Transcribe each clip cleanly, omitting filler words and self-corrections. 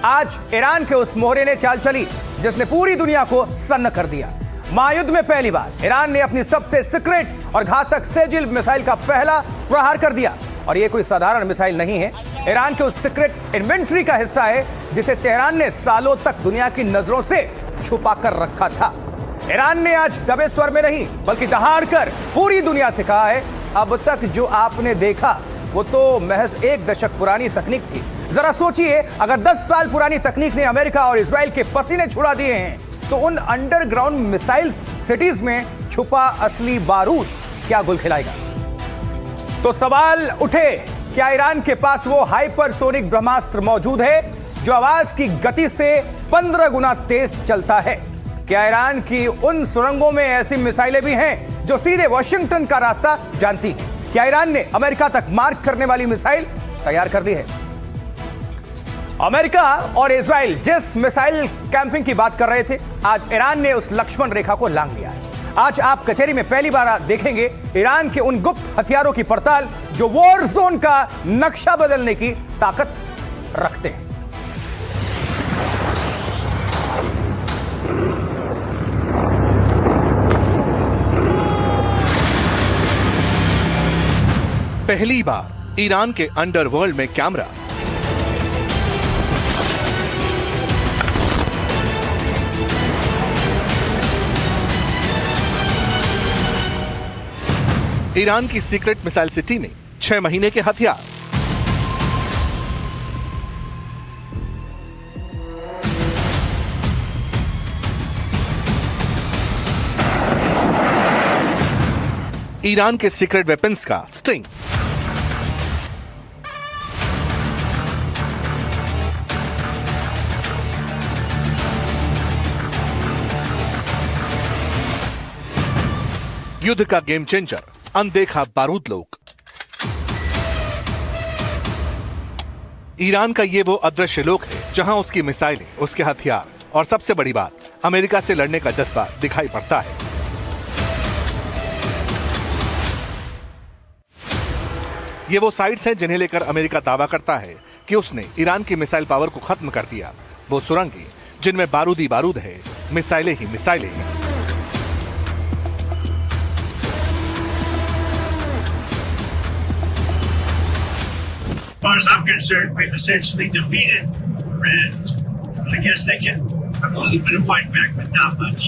आज ईरान के उस मोहरे ने चाल चली जिसने पूरी दुनिया को सन्न कर दिया। महायुद्ध में पहली बार ईरान ने अपनी सबसे सीक्रेट और घातक सेजिल मिसाइल का पहला प्रहार कर दिया। और यह कोई साधारण मिसाइल नहीं है, ईरान के उस सीक्रेट इन्वेंट्री का हिस्सा है जिसे तेहरान ने सालों तक दुनिया की नजरों से छुपा कर रखा था। ईरान ने आज दबे स्वर में नहीं बल्कि दहाड़ कर पूरी दुनिया से कहा है, अब तक जो आपने देखा वो तो महज एक दशक पुरानी तकनीक थी। जरा सोचिए, अगर 10 साल पुरानी तकनीक ने अमेरिका और इजराइल के पसीने छुड़ा दिए हैं तो उन अंडरग्राउंड मिसाइल्स सिटीज में छुपा असली बारूद क्या गुल खिलाएगा। तो सवाल उठे, क्या ईरान के पास वो हाइपरसोनिक ब्रह्मास्त्र मौजूद है जो आवाज की गति से 15 गुना तेज चलता है? क्या ईरान की उन सुरंगों में ऐसी मिसाइलें भी हैं जो सीधे वॉशिंगटन का रास्ता जानती हैं? क्या ईरान ने अमेरिका तक मार्क करने वाली मिसाइल तैयार कर दी है? अमेरिका और इजराइल जिस मिसाइल कैंपिंग की बात कर रहे थे, आज ईरान ने उस लक्ष्मण रेखा को लांघ लिया है। आज आप कचहरी में पहली बार देखेंगे ईरान के उन गुप्त हथियारों की पड़ताल जो वॉर जोन का नक्शा बदलने की ताकत रखते हैं। पहली बार ईरान के अंडरवर्ल्ड में कैमरा। ईरान की सीक्रेट मिसाइल सिटी में 6 महीने के हथियार। ईरान के सीक्रेट वेपन्स का स्ट्रिंग। युद्ध का गेम चेंजर, अनदेखा बारूद लोग। ईरान का ये वो अदृश्य लोक है जहां उसकी मिसाइलें, उसके हथियार और सबसे बड़ी बात, अमेरिका से लड़ने का जज्बा दिखाई पड़ता है। ये वो साइट्स हैं जिन्हें लेकर अमेरिका दावा करता है कि उसने ईरान की मिसाइल पावर को खत्म कर दिया। वो सुरंगें जिनमें बारूद ही बारूद है, मिसाइलें ही मिसाइलें हैं। As far as I'm concerned, we've essentially defeated Iran. I guess they can have a little bit of fight back, but not much.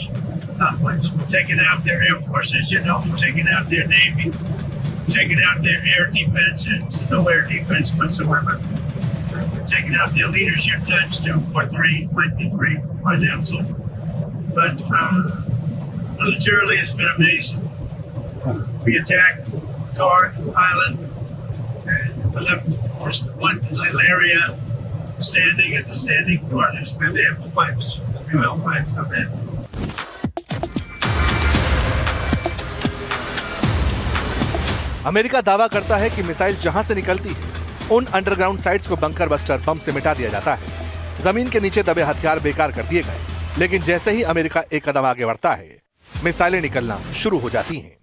Not much. We're taking out their air forces, we're taking out their navy, we're taking out their air defense, and there's no air defense whatsoever. We're taking out their leadership tanks too, or 3, might be 3, find out soon. But militarily, it's been amazing. We attacked Kard Island. We left just one little area standing at the standing corners where they have the pipes, the oil pipes come in. America दावा करता है कि missile जहां से निकलती है उन underground sites को बंकर बस्टर बम से मिटा दिया जाता है। जमीन के नीचे दबे हथियार बेकार कर दिए गए, लेकिन जैसे ही अमेरिका एक कदम आगे बढ़ता है, मिसाइलें निकलना शुरू हो जाती हैं।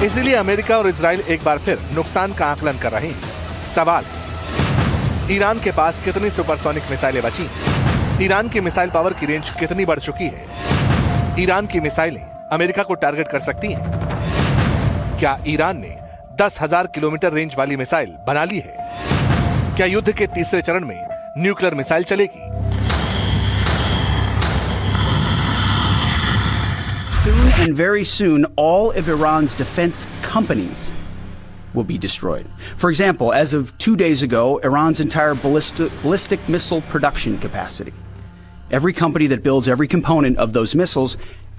इसीलिए अमेरिका और इजराइल एक बार फिर नुकसान का आकलन कर रहे हैं। सवाल, ईरान के पास कितनी सुपरसोनिक मिसाइलें बची हैं? ईरान की मिसाइल पावर की रेंज कितनी बढ़ चुकी है? ईरान की मिसाइलें अमेरिका को टारगेट कर सकती हैं? क्या ईरान ने 10,000 किलोमीटर रेंज वाली मिसाइल बना ली है? क्या युद्ध के तीसरे चरण में न्यूक्लियर मिसाइल चलेगी? Soon and very soon, all of Iran's defense companies will be destroyed. For example, as of 2 days ago, Iran's entire ballistic missile production capacity, every company that builds every component of those missiles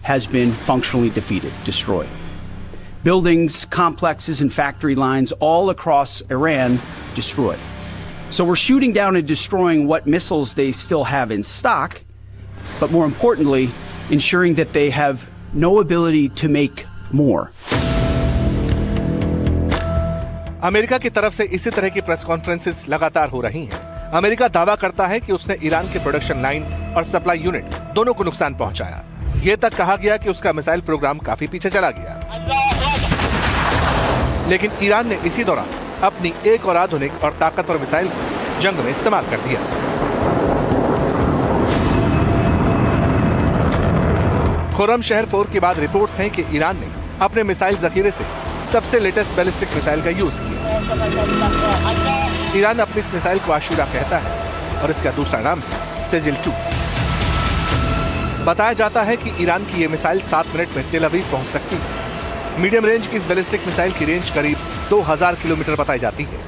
has been functionally defeated, destroyed. Buildings, complexes, and factory lines all across Iran destroyed. So we're shooting down and destroying what missiles they still have in stock, but more importantly, ensuring that they have no ability to make more. America की तरफ से इसी तरह की press conferences लगातार हो रही हैं। अमेरिका दावा करता है कि उसने ईरान के प्रोडक्शन लाइन और सप्लाई यूनिट दोनों को नुकसान पहुंचाया। ये तक कहा गया कि उसका मिसाइल प्रोग्राम काफी पीछे चला गया। लेकिन ईरान ने इसी दौरान अपनी एक और आधुनिक और ताकतवर मिसाइल को जंग में इस्तेमाल कर दिया। खुर्रमशहर 4 के बाद रिपोर्ट्स हैं कि ईरान ने अपने मिसाइल जखीरे से सबसे लेटेस्ट बैलिस्टिक मिसाइल का यूज किया। ईरान अपनी इस मिसाइल को आशूरा कहता है और इसका दूसरा नाम है सेजिल 2। बताया जाता है कि ईरान की यह मिसाइल 7 मिनट में तेल अवीव पहुंच सकती है। मीडियम रेंज की इस बैलिस्टिक मिसाइल की रेंज करीब 2000 किलोमीटर बताई जाती है,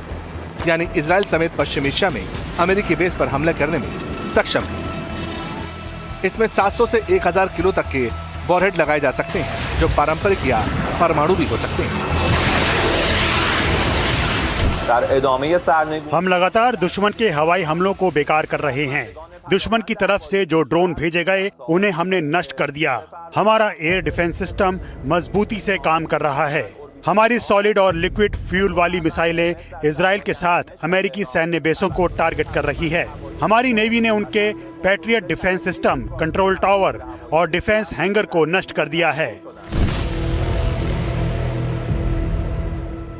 यानी इजराइल समेत पश्चिमी एशिया में अमेरिकी बेस पर हमला करने में सक्षम है। इसमें 700 से 1000 किलो तक के वॉरहेड लगाए जा सकते हैं, जो पारंपरिक या परमाणु भी हो सकते हैं। हम लगातार दुश्मन के हवाई हमलों को बेकार कर रहे हैं। दुश्मन की तरफ से जो ड्रोन भेजे गए उन्हें हमने नष्ट कर दिया। हमारा एयर डिफेंस सिस्टम मजबूती से काम कर रहा है। हमारी सॉलिड और लिक्विड फ्यूल वाली मिसाइलें इजराइल के साथ अमेरिकी सैन्य बेसों को टारगेट कर रही है। हमारी नेवी ने उनके patriot defence system, control tower और डिफेंस हैंगर को नष्ट कर दिया है।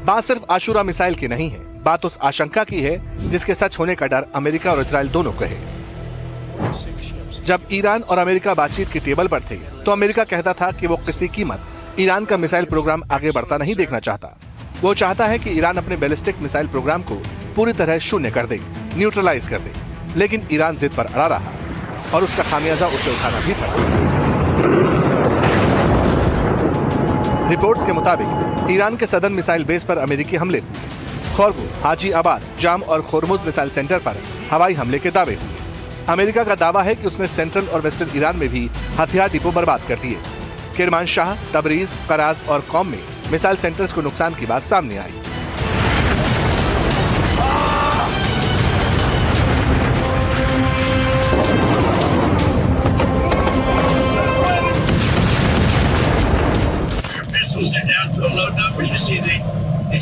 बात सिर्फ आशूरा मिसाइल की नहीं है, बात उस आशंका की है जिसके सच होने का डर अमेरिका और इजराइल दोनों को है। जब ईरान और अमेरिका बातचीत की टेबल पर थे तो अमेरिका कहता था कि वो किसी कीमत ईरान का मिसाइल प्रोग्राम आगे बढ़ता नहीं देखना चाहता। वो चाहता है कि ईरान अपने बैलिस्टिक मिसाइल प्रोग्राम को पूरी तरह शून्य कर दे, न्यूट्रलाइज कर दे। लेकिन ईरान जिद पर अड़ा रहा और उसका खामियाजा उसे उठाना भी पड़ा। रिपोर्ट्स के मुताबिक ईरान के सदर्न मिसाइल बेस पर अमेरिकी हमले, खौरगो, हाजी आबाद, जाम और खोरमुज मिसाइल सेंटर पर हवाई हमले के दावे हुए। अमेरिका का दावा है कि उसने सेंट्रल और वेस्टर्न ईरान में भी हथियार डिपो बर्बाद कर दिए। किरमानशाह, तबरीज, कराज और कौम में मिसाइल सेंटर्स को नुकसान की बात सामने आई।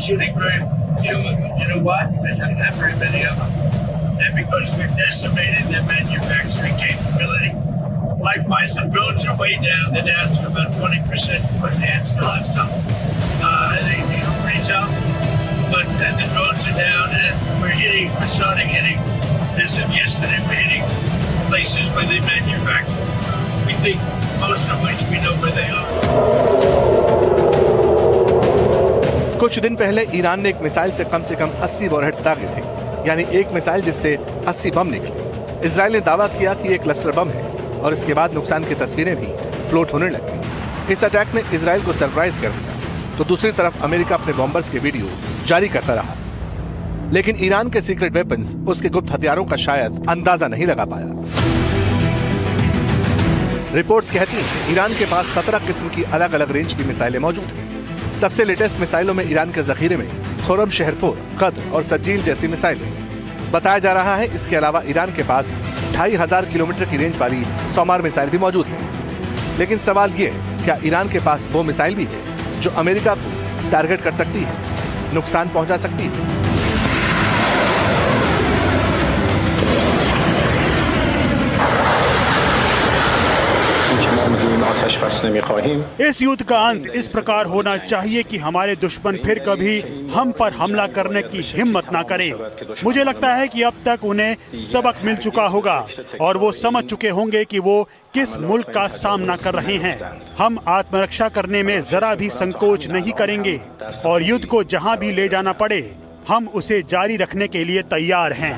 Shooting very few of them. You know what? There's not very many of them. And because we've decimated their manufacturing capability. Likewise, the drones are way down. They're down to about 20%, but they still have some range out. But the drones are down, and we're starting hitting. As of yesterday, we're hitting places where they manufacture drones. We think most of which we know where they are. कुछ दिन पहले Iran ने एक missile से कम 80 warheads दागे थे, यानी एक मिसाइल जिससे 80 बम निकले। इजराइल ने दावा किया कि ये क्लस्टर बम है और इसके बाद नुकसान की तस्वीरें भी फ्लोट होने लगी। इस अटैक ने इजराइल को सरप्राइज कर दिया, तो दूसरी तरफ अमेरिका अपने बॉम्बर्स के वीडियो जारी करता रहा। लेकिन ईरान के सीक्रेट वेपन्स, उसके गुप्त हथियारों का शायद अंदाजा नहीं लगा पाया। रिपोर्ट्स कहती हैं ईरान के पास 17 किस्म की अलग अलग रेंज की मिसाइलें मौजूद हैं। सबसे लेटेस्ट मिसाइलों में ईरान के जखीरे में खुर्रमशहर 4, कद्र और सजील जैसी मिसाइलें। बताया जा रहा है इसके अलावा ईरान के पास 2500 किलोमीटर की रेंज वाली सोमार मिसाइल भी मौजूद है। लेकिन सवाल ये है, क्या ईरान के पास वो मिसाइल भी है जो अमेरिका को टारगेट कर सकती है, नुकसान पहुंचा सकती है? इस युद्ध का अंत इस प्रकार होना चाहिए कि हमारे दुश्मन फिर कभी हम पर हमला करने की हिम्मत ना करें। मुझे लगता है कि अब तक उन्हें सबक मिल चुका होगा और वो समझ चुके होंगे कि वो किस मुल्क का सामना कर रहे हैं। हम आत्मरक्षा करने में जरा भी संकोच नहीं करेंगे और युद्ध को जहां भी ले जाना पड़े हम उसे जारी रखने के लिए तैयार हैं।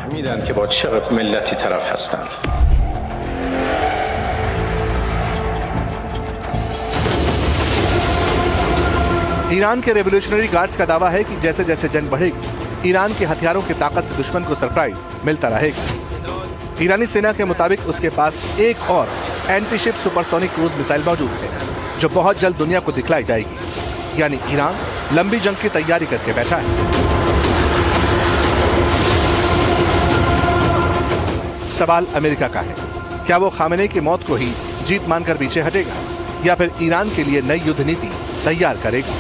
ईरान के रेवोल्यूशनरी गार्ड्स का दावा है कि जैसे जैसे जंग बढ़ेगी, ईरान के हथियारों की ताकत से दुश्मन को सरप्राइज मिलता रहेगा। ईरानी सेना के मुताबिक उसके पास एक और anti ship supersonic cruise missile मौजूद है, जो बहुत जल्द दुनिया को दिखलाई जाएगी। यानी ईरान लंबी जंग की तैयारी करके बैठा है। सवाल अमेरिका का है, क्या वो खामेनेई की मौत को ही जीत मानकर पीछे हटेगा या फिर ईरान के लिए नई युद्ध नीति तैयार करेगा?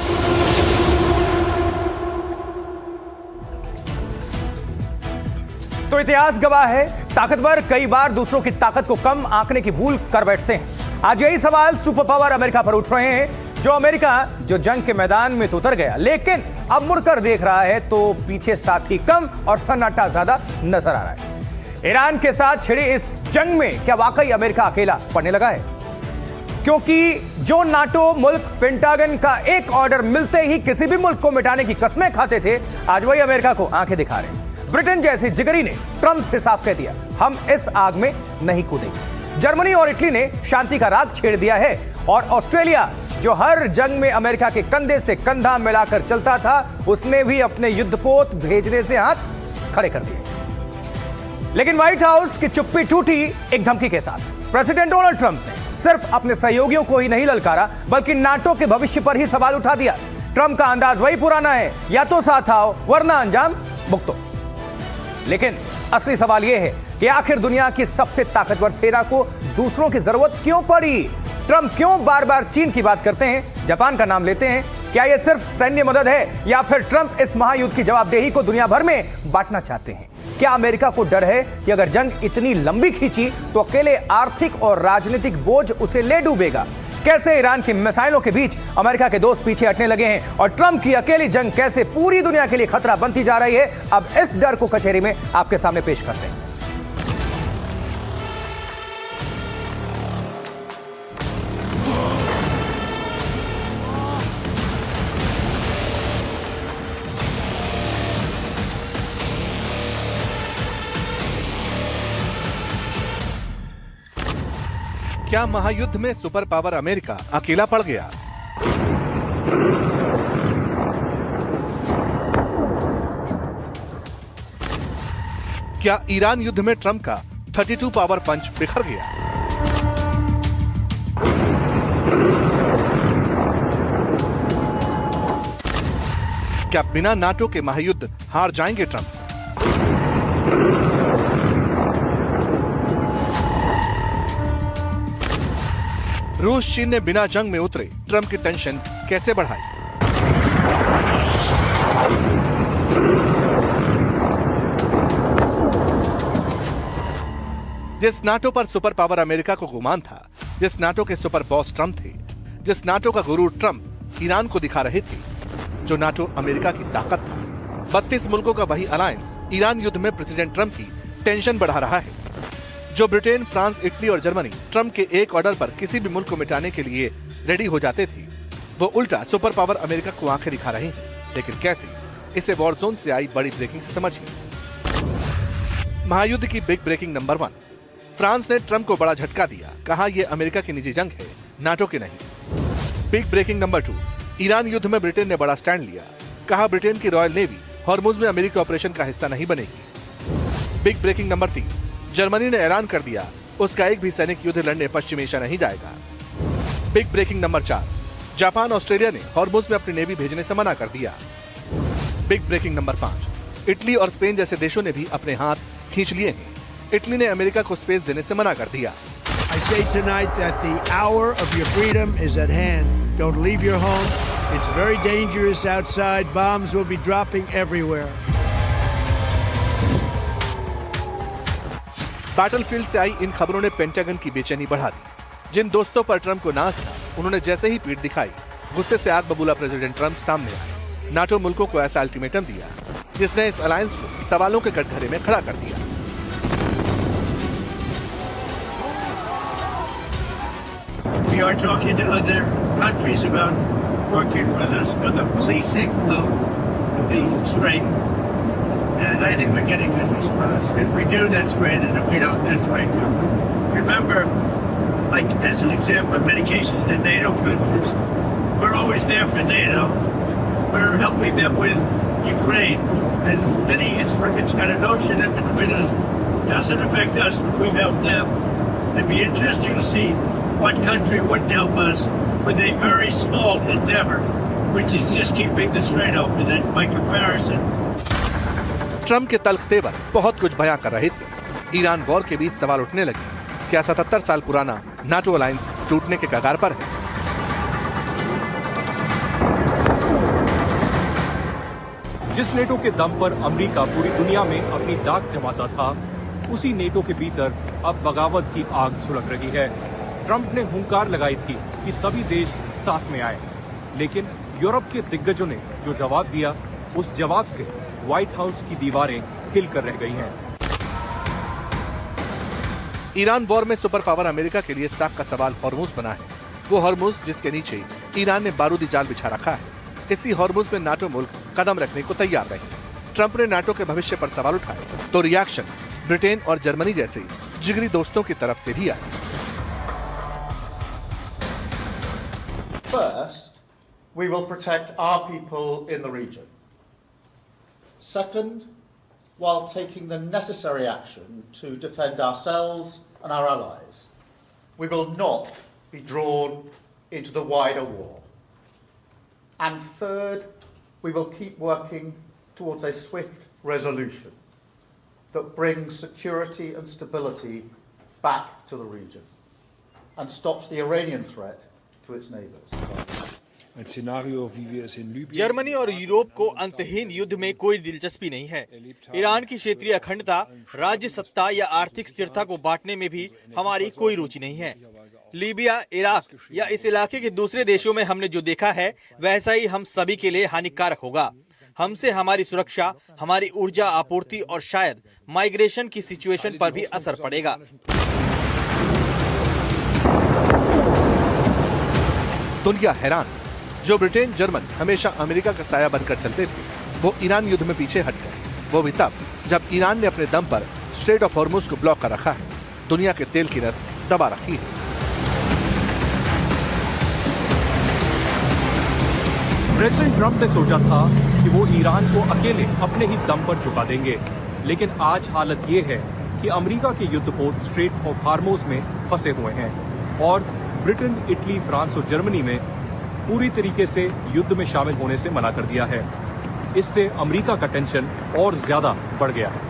तो इतिहास गवाह है, ताकतवर कई बार दूसरों की ताकत को कम आंकने की भूल कर बैठते हैं आज यही सवाल सुपर पावर अमेरिका पर उठ रहे हैं, जो जंग के मैदान में तो उतर गया, लेकिन अब मुड़कर देख रहा है तो पीछे साथी कम और सन्नाटा ज्यादा नजर आ रहा है। ईरान के साथ छिड़ी इस जंग में क्या वाकई अमेरिका अकेला पड़ने लगा है? क्योंकि जो नाटो मुल्क पेंटागन का एक ऑर्डर मिलते ही किसी भी मुल्क को मिटाने की कस्में खाते थे, आज वही अमेरिका को आंखें दिखा रहे हैं। ब्रिटेन जैसी जिगरी ने ट्रंप से साफ कह दिया, हम इस आग में नहीं कूदेंगे। जर्मनी और इटली ने शांति का राग छेड़ दिया है और ऑस्ट्रेलिया, जो हर जंग में अमेरिका के कंधे से कंधा मिलाकर चलता था, उसने भी अपने युद्धपोत भेजने से हाथ खड़े कर दिए। लेकिन व्हाइट हाउस की चुप्पी टूटी एक धमकी के साथ। प्रेसिडेंट डोनाल्ड ट्रंप ने सिर्फ अपने सहयोगियों को ही नहीं ललकारा, बल्कि नाटो के भविष्य पर ही सवाल उठा दिया। ट्रंप का अंदाज वही पुराना है, या तो साथ आओ वरना अंजाम भुगतो। लेकिन असली सवाल यह है कि आखिर दुनिया की सबसे ताकतवर सेना को दूसरों की जरूरत क्यों पड़ी? ट्रंप क्यों बार बार चीन की बात करते हैं, जापान का नाम लेते हैं? क्या यह सिर्फ सैन्य मदद है, या फिर ट्रंप इस महायुद्ध की जवाबदेही को दुनिया भर में बांटना चाहते हैं? क्या अमेरिका को डर है कि अगर जंग इतनी लंबी खींची तो अकेले आर्थिक और राजनीतिक बोझ उसे ले डूबेगा? कैसे ईरान की मिसाइलों के बीच अमेरिका के दोस्त पीछे हटने लगे हैं और ट्रंप की अकेली जंग कैसे पूरी दुनिया के लिए खतरा बनती जा रही है, अब इस डर को कचहरी में आपके सामने पेश करते हैं। क्या महायुद्ध में सुपर पावर अमेरिका अकेला पड़ गया? क्या ईरान युद्ध में ट्रंप का 32 पावर पंच बिखर गया? क्या बिना नाटो के महायुद्ध हार जाएंगे ट्रंप? रूस चीन ने बिना जंग में उतरे ट्रंप की टेंशन कैसे बढ़ाई? जिस नाटो पर सुपर पावर अमेरिका को गुमान था, जिस नाटो के सुपर बॉस ट्रंप थे, जिस नाटो का गुरु ट्रंप ईरान को दिखा रहे थे, जो नाटो अमेरिका की ताकत था, 32 मुल्कों का वही अलायंस ईरान युद्ध में प्रेसिडेंट ट्रंप की टेंशन बढ़ा रहा है। जो ब्रिटेन, फ्रांस, इटली और जर्मनी ट्रंप के एक ऑर्डर पर किसी भी मुल्क को मिटाने के लिए रेडी हो जाते थे, वो उल्टा सुपर पावर अमेरिका को आंखें दिखा रहे हैं। लेकिन कैसे? इसे वॉर जोन से आई बड़ी ब्रेकिंग से समझिए। महायुद्ध की बिग ब्रेकिंग नंबर 1। फ्रांस ने ट्रंप को बड़ा झटका दिया, कहा यह अमेरिका की निजी जंग है, नाटो की नहीं। Big breaking number 2। ईरान युद्ध में ब्रिटेन ने बड़ा स्टैंड लिया, कहा ब्रिटेन की रॉयल नेवी हॉर्मुज में अमेरिकी ऑपरेशन का हिस्सा नहीं बनेगी। Big breaking number 3। जर्मनी ने ऐलान कर दिया उसका एक भी सैनिक युद्ध लड़ने पश्चिम एशिया नहीं जाएगा। Big breaking number 4। Japan, Australia ने हॉर्मुज में अपनी नेवी भेजने से मना कर दिया। Big breaking number 5। इटली और स्पेन जैसे देशों ने भी अपने हाथ खींच लिए हैं। इटली ने अमेरिका को स्पेस देने से मना कर दिया। I say tonight that the hour of your freedom is at hand. Don't leave your home. It's very dangerous outside. Bombs will be dropping everywhere. Battlefield से आई इन खबरों ने पेंटागन की बेचैनी बढ़ा दी। जिन दोस्तों पर ट्रंप को नाज था, उन्होंने जैसे ही पीठ दिखाई, गुस्से से आग बबूला प्रेसिडेंट ट्रंप सामने आए। नाटो मुल्कों को ऐसा अल्टीमेटम दिया जिसने इस अलायंस को सवालों के कटघरे में खड़ा कर दिया। We are talking to other countries about working with us for the policing of the strait. And I think we're getting good response. If we do, that's great. And if we don't, that's great too. Remember, like as an example, in many cases, the NATO countries, we're always there for NATO. We're helping them with Ukraine. And many, it's got a notion that between us doesn't affect us, but we've helped them. It'd be interesting to see what country wouldn't help us with a very small endeavor, which is just keeping the strait open. And by comparison, Trump के तल्ख तेवर बहुत कुछ बयां कर रहे थे। Iran war के बीच सवाल उठने लगे, क्या 77 साल पुराना नाटो अलायंस टूटने के कगार पर है? जिस नेटो के दम पर अमेरिका पूरी दुनिया में अपनी डाक जमाता था, उसी नेटो के भीतर अब बगावत की आग सुलग रही है। ट्रंप ने हुंकार लगाई थी कि सभी देश साथ में आए, लेकिन यूरोप के दिग्गजों ने जो जवाब दिया, उस जवाब से व्हाइट हाउस की दीवारें हिलकर रह गई हैं। ईरान वॉर में सुपर पावर अमेरिका के लिए साख का सवाल हॉर्मुज बना है। वो हॉर्मुज जिसके नीचे ईरान ने बारूदी जाल बिछा रखा है। इसी हॉर्मुज में नाटो मुल्क कदम रखने को तैयार रहे। ट्रंप ने नाटो के भविष्य पर सवाल उठाए तो रिएक्शन ब्रिटेन और जर्मनी जैसे जिगरी दोस्तों की तरफ से भी आए। First, we will protect our people in the region. Second, while taking the necessary action to defend ourselves and our allies, we will not be drawn into the wider war. And third, we will keep working towards a swift resolution that brings security and stability back to the region and stops the Iranian threat to its neighbors. Germany और Europe को अंतहीन युद्ध में कोई दिलचस्पी नहीं है। Iran की क्षेत्रीय अखंडता, राज्य सत्ता या आर्थिक स्थिरता को बांटने में भी हमारी कोई रुचि नहीं है। लीबिया, इराक या इस इलाके के दूसरे देशों में हमने जो देखा है, वैसा ही हम सभी के लिए हानिकारक होगा। हमसे हमारी सुरक्षा, हमारी ऊर्जा आपूर्ति और शायद माइग्रेशन की सिचुएशन पर भी असर पड़ेगा। दुनिया हैरान। जो ब्रिटेन, जर्मन हमेशा अमेरिका का साया बनकर चलते थे, वो ईरान युद्ध में पीछे हट गए। वो भी तब जब ईरान ने अपने दम पर स्ट्रेट ऑफ हॉर्मुज को ब्लॉक कर रखा है, दुनिया के तेल की रस दबा रखी है। प्रेसिडेंट ट्रंप ने सोचा था कि वो ईरान को अकेले अपने ही दम पर झुका देंगे, लेकिन आज हालत ये है कि अमेरिका के युद्धपोत स्ट्रेट ऑफ हॉर्मुज में फंसे हुए हैं और ब्रिटेन, इटली, फ्रांस और जर्मनी में पूरी तरीके से युद्ध में शामिल होने से मना कर दिया है। इससे अमेरिका का टेंशन और ज्यादा बढ़ गया है।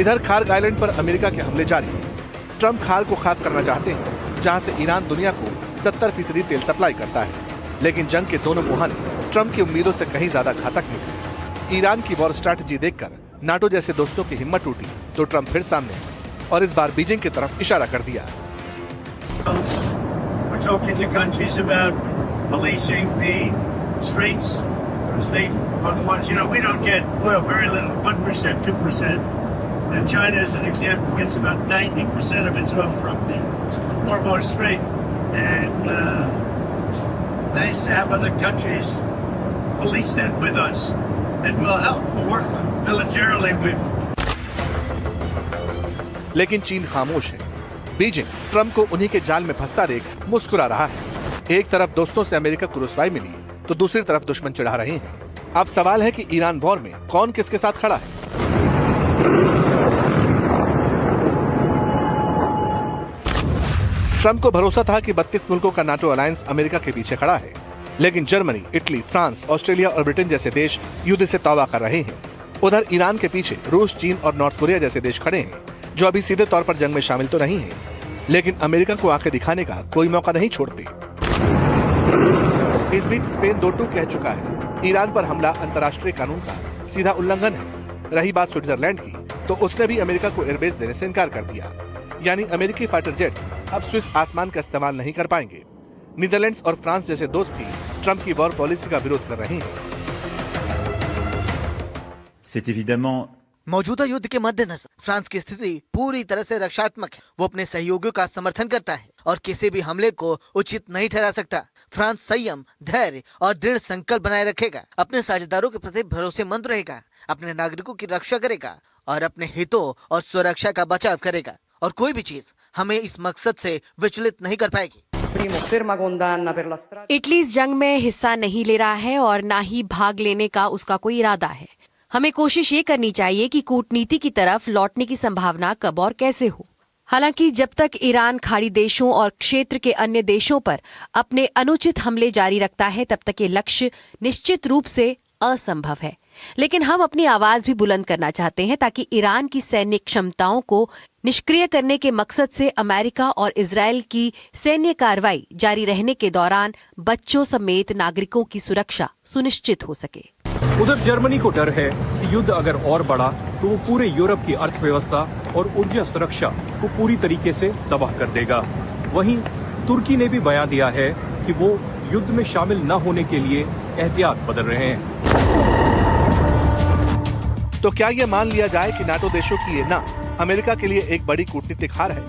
इधर खार्ग आइलैंड पर अमेरिका के हमले जारी हैं। ट्रंप खार को खाक करना चाहते हैं, जहां से ईरान दुनिया को 70% तेल सप्लाई करता है, लेकिन जंग के दोनों मुहाने ट्रंप की उम्मीदों से कहीं ज्यादा घातक निकले। ईरान की वॉर स्ट्रैटेजी देखकर नाटो जैसे दोस्तों की हिम्मत टूटी तो ट्रंप फिर सामने और इस बार बीजिंग की तरफ इशारा कर दिया। We're talking to countries about policing the straits, because they are the ones, we don't get oil, very little, 1%, 2%. And China, as an example, gets about 90% of its oil from the Hormuz Strait. And nice to have other countries police that with us. And we'll help, we'll work militarily with. लेकिन चीन खामोश है। Beijing Trump को उन्हीं के जाल में फंसता देख मुस्कुरा रहा है। एक तरफ दोस्तों से अमेरिका को रुसवाई मिली तो दूसरी तरफ दुश्मन चिढ़ा रहे हैं। अब सवाल है कि ईरान वॉर में कौन किसके साथ खड़ा है। ट्रंप को भरोसा था कि 32 मुल्कों का नाटो अलायंस अमेरिका के पीछे खड़ा है, लेकिन जर्मनी, इटली, फ्रांस, ऑस्ट्रेलिया और ब्रिटेन जैसे देश युद्ध से तौबा कर रहे हैं। उधर ईरान के पीछे रूस, चीन और नॉर्थ कोरिया जैसे देश खड़े हैं, जो अभी सीधे तौर पर जंग में शामिल तो नहीं है, लेकिन अमेरिका को आंखें दिखाने का कोई मौका नहीं छोड़ते। इस बीच स्पेन दो टूक कह चुका है, ईरान पर हमला अंतर्राष्ट्रीय कानून का सीधा उल्लंघन है। रही बात स्विट्जरलैंड की, तो उसने भी अमेरिका को एयरबेस देने से इनकार कर दिया। यानी अमेरिकी फाइटर जेट्स अब स्विस आसमान का इस्तेमाल नहीं कर पाएंगे। नीदरलैंड्स और फ्रांस जैसे दोस्त भी ट्रंप की वॉर पॉलिसी का विरोध कर रहे हैं। मौजूदा युद्ध के मद्देनजर फ्रांस की स्थिति पूरी तरह से रक्षात्मक है। वो अपने सहयोगियों का समर्थन करता है और किसी भी हमले को उचित नहीं ठहरा सकता। फ्रांस संयम, धैर्य और दृढ़ संकल्प बनाए रखेगा, अपने साझेदारों के प्रति भरोसेमंद रहेगा, अपने नागरिकों की रक्षा करेगा और अपने हितों और सुरक्षा का बचाव करेगा, और कोई भी चीज हमें इस मकसद से विचलित नहीं कर पाएगी। इटली इस जंग में हिस्सा नहीं ले रहा है और ना ही भाग लेने का उसका कोई इरादा है। हमें कोशिश ये करनी चाहिए कि कूटनीति की तरफ लौटने की संभावना कब और कैसे हो। हालांकि जब तक ईरान खाड़ी देशों और क्षेत्र के अन्य देशों पर अपने अनुचित हमले जारी रखता है, तब तक ये लक्ष्य निश्चित रूप से असंभव है। लेकिन हम अपनी आवाज भी बुलंद करना चाहते हैं ताकि ईरान की सैन्य क्षमताओं को निष्क्रिय करने के मकसद से अमेरिका और इजराइल की सैन्य कार्रवाई जारी रहने के दौरान बच्चों समेत नागरिकों की सुरक्षा सुनिश्चित हो सके। उधर जर्मनी को डर है कि युद्ध अगर और बढ़ा तो वो पूरे यूरोप की अर्थव्यवस्था और ऊर्जा सुरक्षा को पूरी तरीके से तबाह कर देगा। वहीं तुर्की ने भी बयान दिया है कि वो युद्ध में शामिल न होने के लिए एहतियात बदल रहे हैं। तो क्या यह मान लिया जाए कि नाटो देशों की ये ना अमेरिका के लिए एक बड़ी कूटनीतिक हार है?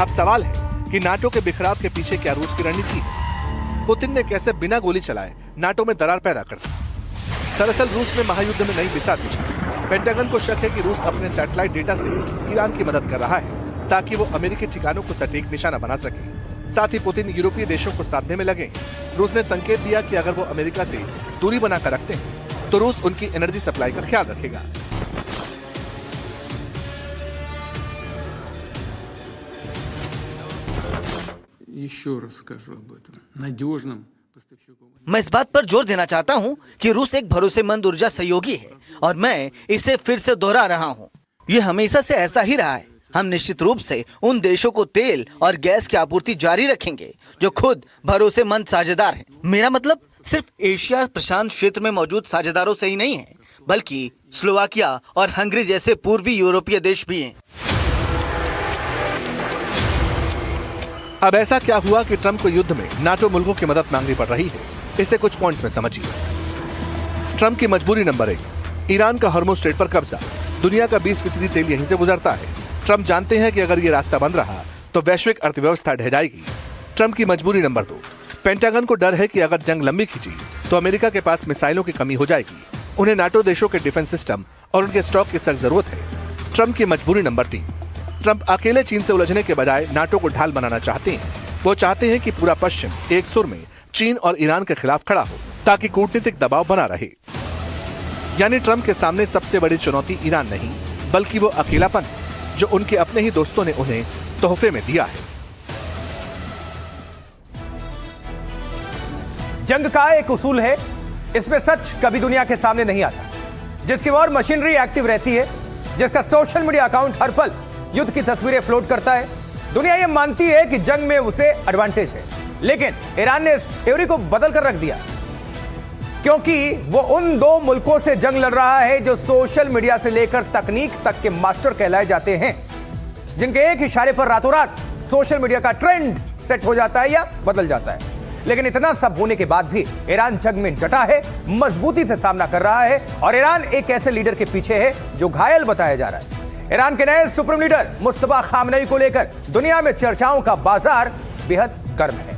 अब सवाल है कि नाटो के बिखराव के पीछे क्या रूस की रणनीति है? पुतिन ने कैसे बिना गोली चलाए नाटो में दरार पैदा कर दी? दरअसल रूस ने महायुद्ध में नई बिसात बिछाई। पेंटागन को शक है कि रूस अपने सैटेलाइट डेटा से ईरान की मदद कर रहा है ताकि वो अमेरिकी ठिकानों को सटीक निशाना बना सके। साथ ही पुतिन यूरोपीय देशों को साधने में लगे। रूस ने संकेत दिया कि अगर वो अमेरिका से दूरी बनाकर रखते हैं तो रूस उनकी एनर्जी सप्लाई का ख्याल रखेगा। मैं इस बात पर जोर देना चाहता हूं कि रूस एक भरोसेमंद ऊर्जा सहयोगी है और मैं इसे फिर से दोहरा रहा हूं। यह हमेशा से ऐसा ही रहा है। हम निश्चित रूप से उन देशों को तेल और गैस की आपूर्ति जारी रखेंगे जो खुद भरोसेमंद साझेदार हैं। मेरा मतलब सिर्फ एशिया प्रशांत क्षेत्र में मौजूद साझेदारों से ही नहीं है, बल्कि स्लोवाकिया और हंगरी जैसे पूर्वी यूरोपीय देश भी हैं। अब ऐसा क्या हुआ कि ट्रंप को युद्ध में नाटो मुल्कों की मदद मांगनी पड़ रही है? इसे कुछ पॉइंट्स में समझिए। ट्रंप की मजबूरी नंबर 1, ईरान का हॉर्मुज़ स्ट्रेट पर कब्जा। दुनिया का 20% तेल यहीं से गुजरता है। ट्रंप जानते हैं कि अगर ये रास्ता बंद रहा तो वैश्विक अर्थव्यवस्था ढह जाएगी। ट्रंप की मजबूरी नंबर 2, पेंटागन को डर है कि अगर जंग लंबी खींची तो अमेरिका के पास मिसाइलों की कमी हो जाएगी। उन्हें नाटो देशों के डिफेंस सिस्टम और उनके स्टॉक की सख्त जरूरत है। ट्रंप की मजबूरी नंबर 3, ट्रंप अकेले चीन से उलझने के बजाय नाटो को ढाल बनाना चाहते हैं। वो चाहते हैं कि पूरा पश्चिम एक सुर में चीन और ईरान के खिलाफ खड़ा हो ताकि कूटनीतिक दबाव बना रहे। यानी ट्रंप के सामने सबसे बड़ी चुनौती ईरान नहीं, बल्कि वो अकेलापन है जो उनके अपने ही दोस्तों ने उन्हें तोहफे में दिया है। जंग का एक उसूल है, इसमें सच कभी दुनिया के सामने नहीं आता। जिसकी वॉर मशीनरी एक्टिव रहती है, जिसका सोशल मीडिया अकाउंट हर पल युद्ध की तस्वीरें फ्लोट करता है, दुनिया यह मानती है कि जंग में उसे एडवांटेज है। लेकिन ईरान ने इस थ्योरी को बदल कर रख दिया, क्योंकि वो उन दो मुल्कों से जंग लड़ रहा है जो सोशल मीडिया से लेकर तकनीक तक के मास्टर कहलाए जाते हैं, जिनके एक इशारे पर रातों रात सोशल मीडिया का ट्रेंड सेट हो जाता है या बदल जाता है। लेकिन इतना सब होने के बाद भी ईरान जंग में डटा है, मजबूती से सामना कर रहा है और ईरान एक ऐसे लीडर के पीछे है जो घायल बताया जा रहा है। ईरान के नए सुप्रीम लीडर मुस्तफा खामनेई को लेकर दुनिया में चर्चाओं का बाजार बेहद गर्म है।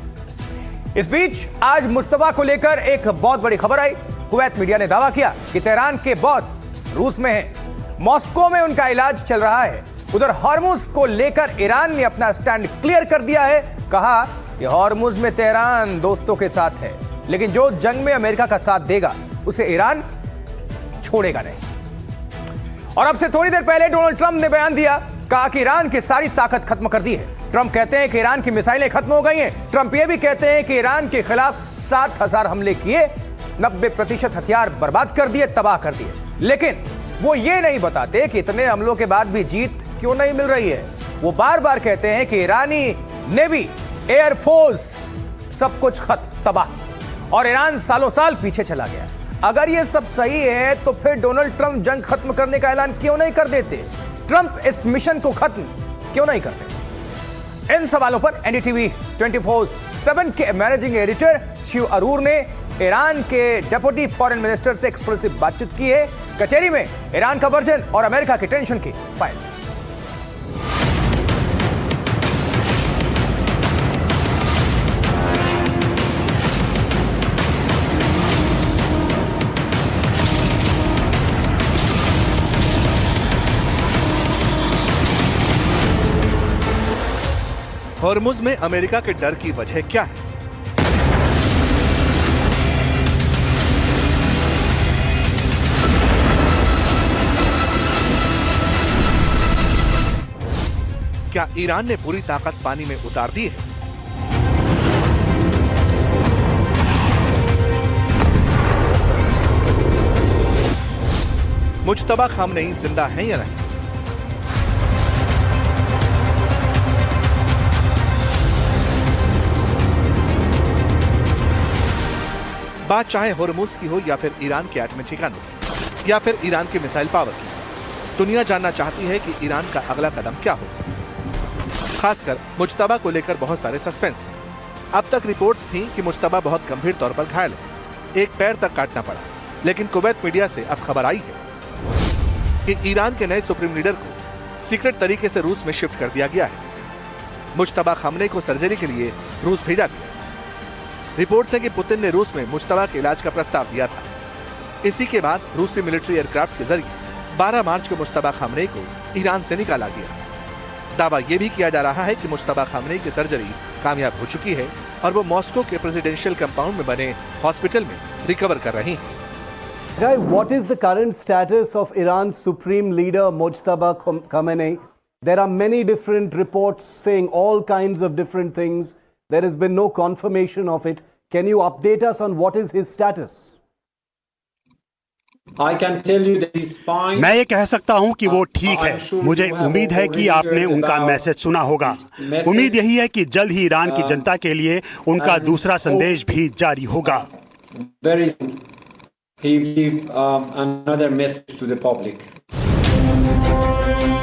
इस बीच आज मुस्तफा को लेकर एक बहुत बड़ी खबर आई। कुवैत मीडिया ने दावा किया कि तेहरान के बॉस रूस में हैं, मॉस्को में उनका इलाज चल रहा है। उधर हॉर्मुज को लेकर ईरान ने अपना स्टैंड क्लियर कर दिया है। कहा कि हॉर्मुज में तेहरान दोस्तों के साथ है, लेकिन जो जंग में अमेरिका का साथ देगा उसे ईरान छोड़ेगा नहीं। और अब से थोड़ी देर पहले डोनाल्ड ट्रंप ने बयान दिया, कहा कि ईरान की सारी ताकत खत्म कर दी है। ट्रंप कहते हैं कि ईरान की मिसाइलें खत्म हो गई हैं। ट्रंप ये भी कहते हैं कि ईरान के खिलाफ 7,000 हमले किए, 90% हथियार बर्बाद कर दिए, तबाह कर दिए। लेकिन वो ये नहीं बताते कि इतने हमलों के बाद भी जीत क्यों नहीं मिल रही है। वो बार बार कहते हैं कि ईरानी नेवी, एयरफोर्स सब कुछ खत्म, तबाह, और ईरान सालों साल पीछे चला गया। अगर ये सब सही है तो फिर डोनाल्ड ट्रंप जंग खत्म करने का ऐलान क्यों नहीं कर देते? ट्रंप इस मिशन को खत्म क्यों नहीं करते? इन सवालों पर एनडीटीवी 24/7 के मैनेजिंग एडिटर शिव अरूर ने ईरान के डेप्यूटी फॉरेन मिनिस्टर से एक्सक्लूसिव बातचीत की है। कचहरी में ईरान का वर्जन और अमेरिका के टेंशन की फाइल। हॉर्मुज में अमेरिका के डर की वजह क्या है? क्या ईरान ने पूरी ताकत पानी में उतार दी है? मुज्तबा खामनेई जिंदा हैं या नहीं? बात चाहे हॉर्मुज की हो या फिर ईरान के एटमी ठिकानों की, या फिर ईरान की मिसाइल पावर की? दुनिया जानना चाहती है कि ईरान का अगला कदम क्या होगा। खासकर मुज्तबा को लेकर बहुत सारे सस्पेंस हैं। अब तक रिपोर्ट्स थी कि मुज्तबा बहुत गंभीर तौर पर घायल है, एक पैर तक काटना पड़ा, लेकिन कुवैत मीडिया से अब खबर आई है कि ईरान के नए सुप्रीम लीडर को सीक्रेट तरीके से रूस में शिफ्ट कर दिया गया है। मुज्तबा खामनेई को सर्जरी के लिए रूस भेजा गया। रिपोर्ट्स है कि पुतिन ने रूस में मुज्तबा के इलाज का प्रस्ताव दिया था। इसी के बाद रूसी मिलिट्री एयरक्राफ्ट के जरिए 12 मार्च को मुज्तबा खामनेई को ईरान से निकाला गया। दावा यह भी किया जा रहा है कि मुज्तबा खामनेई की सर्जरी कामयाब हो चुकी है और वो मॉस्को के प्रेसिडेंशियल कंपाउंड में बने हॉस्पिटल में रिकवर कर रही हैं। Guy, what is the current status of Iran's supreme leader Mojtaba Khamenei? There are many different reports saying all kinds of different things. There has been no confirmation of it. Can you update us on what is his status? I can tell you that he's fine. मैं ये कह सकता हूँ कि वो ठीक है। मुझे उम्मीद है कि आपने उनका मैसेज सुना होगा। उम्मीद यही है कि जल्द ही ईरान की जनता के लिए उनका दूसरा संदेश भी जारी होगा। Very soon he will give another message to the public.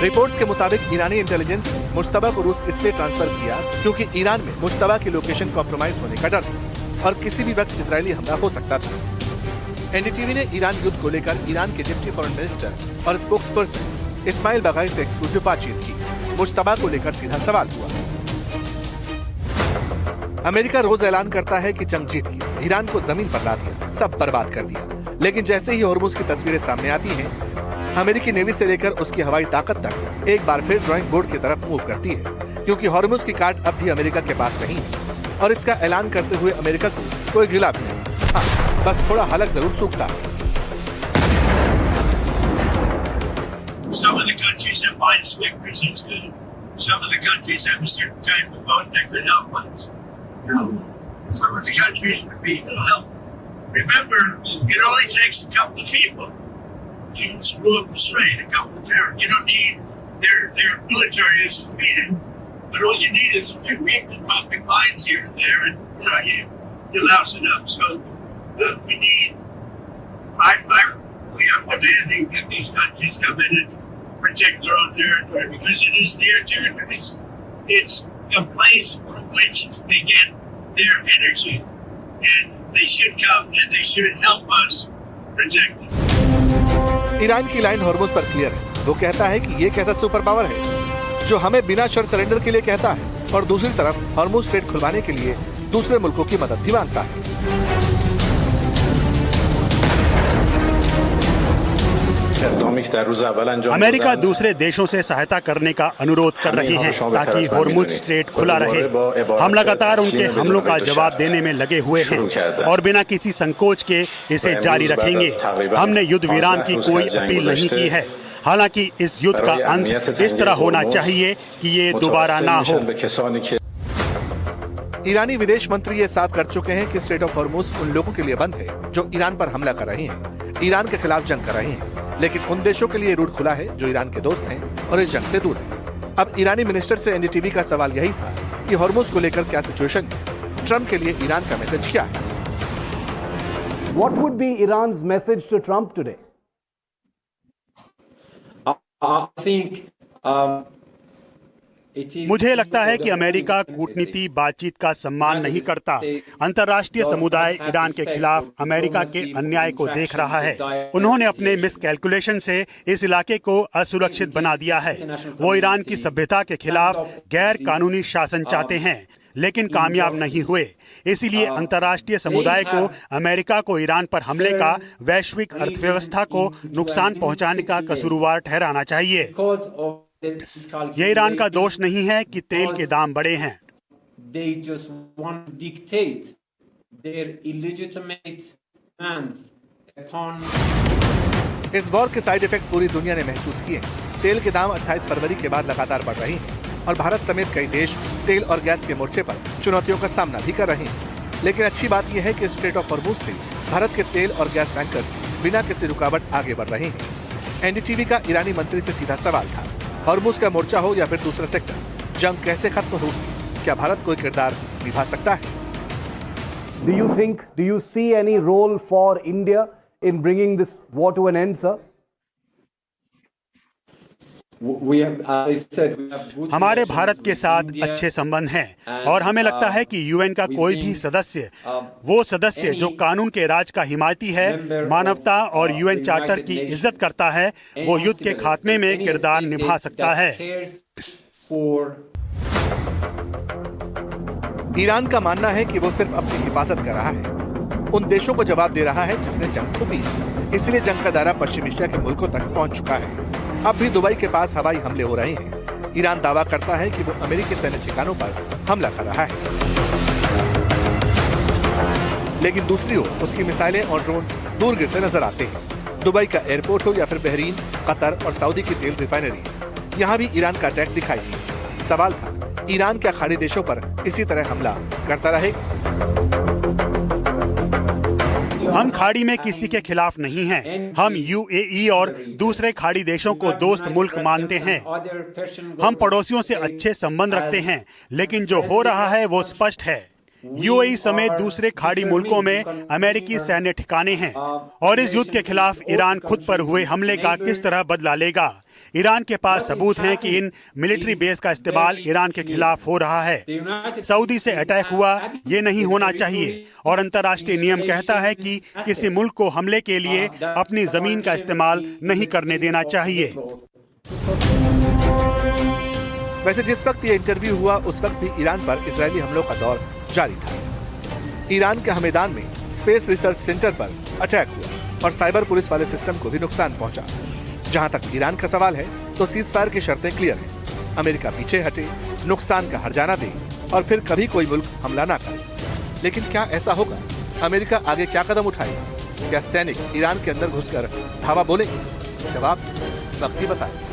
Reports के मुताबिक ईरानी इंटेलिजेंस ने मुज्तबा को रूस इसलिए ट्रांसफर किया क्योंकि ईरान में मुज्तबा की लोकेशन कॉम्प्रोमाइज होने का डर था और किसी भी वक्त इजरायली हमला हो सकता था। एनडीटीवी ने ईरान युद्ध को लेकर ईरान के डिप्टी फॉरेन मिनिस्टर और स्पोक्स पर्सन इस्माइल बागाई से एक्सक्लूसिव बातचीत की। मुज्तबा को लेकर सीधा सवाल हुआ। अमेरिका रोज ऐलान करता है कि जंग जीत गया, ईरान को जमीन पर ला दिया, सब बर्बाद कर दिया, लेकिन जैसे ही हॉर्मुज की तस्वीरें सामने आती हैं, अमेरिकी नेवी से लेकर उसकी हवाई ताकत तक एक बार फिर ड्राइंग बोर्ड की तरफ मूव करती है, क्योंकि हॉर्मुज की काट अब भी अमेरिका के पास नहीं है और इसका ऐलान करते हुए अमेरिका को कोई गिला भी नहीं। हाँ, बस थोड़ा हलक जरूर सूखता है। Some of the countries have minesweepers, that's good. Some of the countries have a certain type of boat that could help us. You know, some of the countries would be able to help. Remember, it only takes a couple of people to screw up the strait, a couple of terrorists. You don't need their military is defeated, but all you need is a few people dropping mines here and there, and you louse it up. So we need. We are demanding that these countries come in and protect their own territory because it is their territory. It's a place from which they get their energy, and they should come and they should help us protect it. Iran की line Hormuz पर clear है। वो कहता है कि ये कैसा super power है जो हमें बिना शर्त सरेंडर के लिए कहता है और दूसरी तरफ हॉर्मुज स्ट्रेट खुलवाने के लिए दूसरे मुल्कों की मदद भी मांगता है। अमेरिका दूसरे देशों से सहायता करने का अनुरोध कर रही है ताकि हॉर्मुज स्ट्रेट खुला रहे। हम लगातार उनके हमलों का जवाब देने में लगे हुए हैं और बिना किसी संकोच के इसे जारी रखेंगे। हमने युद्ध विराम की कोई अपील नहीं की है। हालांकि इस युद्ध का अंत इस तरह होना चाहिए कि ये दोबारा ना हो। ईरानी विदेश मंत्री ये साफ कर चुके हैं कि स्ट्रेट ऑफ हॉर्मुज उन लोगों के लिए बंद है जो ईरान पर हमला कर रहे हैं, ईरान के खिलाफ जंग कर रहे हैं, लेकिन उन देशों के लिए रूट खुला है जो ईरान के दोस्त हैं और इस जंग से दूर हैं। अब ईरानी मिनिस्टर से एनडीटीवी का सवाल यही था कि हॉर्मुज को लेकर क्या सिचुएशन है, ट्रंप के लिए ईरान का मैसेज क्या है? What would be Iran's message to Trump today? I think मुझे लगता है कि अमेरिका कूटनीति बातचीत का सम्मान नहीं करता। अंतर्राष्ट्रीय समुदाय ईरान के खिलाफ अमेरिका के अन्याय को देख रहा है। उन्होंने अपने मिसकैलकुलेशन से इस इलाके को असुरक्षित बना दिया है। वो ईरान की सभ्यता के खिलाफ गैर कानूनी शासन चाहते हैं, लेकिन कामयाब नहीं हुए। इसीलिए अंतर्राष्ट्रीय समुदाय को अमेरिका को ईरान पर हमले का वैश्विक अर्थव्यवस्था को नुकसान पहुंचाने का कसूरवार ठहराना चाहिए। ये ईरान का दोष नहीं है कि तेल के दाम बढ़े हैं। इस वॉर के साइड इफेक्ट पूरी दुनिया ने महसूस किए। तेल के दाम 28 फरवरी के बाद लगातार बढ़ रहे हैं और भारत समेत कई देश तेल और गैस के मोर्चे पर चुनौतियों का सामना भी कर रहे हैं। लेकिन अच्छी बात यह है कि स्ट्रेट ऑफ हॉर्मुज से भारत के तेल और गैस टैंकर्स बिना किसी रुकावट आगे बढ़ रहे हैं। एनडीटीवी का ईरानी मंत्री से सीधा सवाल था, हॉर्मुज का मोर्चा हो या फिर दूसरा सेक्टर, जंग कैसे खत्म होगी? क्या भारत कोई किरदार निभा सकता है? Do you see any role for India in bringing this war to an end, sir? हमारे भारत के साथ अच्छे संबंध हैं और हमें लगता है कि यूएन का कोई भी सदस्य, वो सदस्य जो कानून के राज का हिमायती है, मानवता और यूएन चार्टर की इज्जत करता है, वो युद्ध के खात्मे में किरदार निभा सकता है। ईरान का मानना है कि वो सिर्फ अपनी हिफाजत कर रहा है, उन देशों को जवाब दे रहा है जिसने जंग को की, इसलिए जंग का दायरा पश्चिम एशिया के मुल्कों तक पहुंच चुका है। अब भी दुबई के पास हवाई हमले हो रहे हैं। ईरान दावा करता है कि वो अमेरिकी सैन्य ठिकानों पर हमला कर रहा है, लेकिन दूसरी ओर उसकी मिसाइलें और ड्रोन दूर गिरते नजर आते हैं। दुबई का एयरपोर्ट हो या फिर बहरीन, कतर और सऊदी की तेल रिफाइनरीज, यहाँ भी ईरान का अटैक दिखाई दिया। सवाल था, ईरान क्या खाड़ी देशों पर इसी तरह हमला करता रहेगा? हम खाड़ी में किसी के खिलाफ नहीं हैं। हम यूएई और दूसरे खाड़ी देशों को दोस्त मुल्क मानते हैं। हम पड़ोसियों से अच्छे संबंध रखते हैं, लेकिन जो हो रहा है वो स्पष्ट है। यूएई समेत दूसरे खाड़ी मुल्कों में अमेरिकी सैन्य ठिकाने हैं और इस युद्ध के खिलाफ ईरान खुद पर हुए हमले का किस तरह बदला लेगा? ईरान के पास सबूत हैं कि इन मिलिट्री बेस का इस्तेमाल ईरान के खिलाफ हो रहा है। सऊदी से अटैक हुआ, ये नहीं होना चाहिए और अंतर्राष्ट्रीय नियम कहता है कि किसी मुल्क को हमले के लिए अपनी जमीन का इस्तेमाल नहीं करने देना चाहिए। वैसे जिस वक्त ये इंटरव्यू हुआ उस वक्त भी ईरान पर इजरायली हमलों का दौर जारी था। ईरान के हमेदान में स्पेस रिसर्च सेंटर पर अटैक हुआ और साइबर पुलिस वाले सिस्टम को भी नुकसान पहुंचा। जहां तक ईरान का सवाल है तो सीज फायर की शर्तें क्लियर हैं। अमेरिका पीछे हटे, नुकसान का हर्जाना दे और फिर कभी कोई मुल्क हमला ना करे। लेकिन क्या ऐसा होगा? अमेरिका आगे क्या कदम उठाएगा? क्या सैनिक ईरान के अंदर घुसकर धावा बोलेंगे? जवाब वक्त ही बताएगा।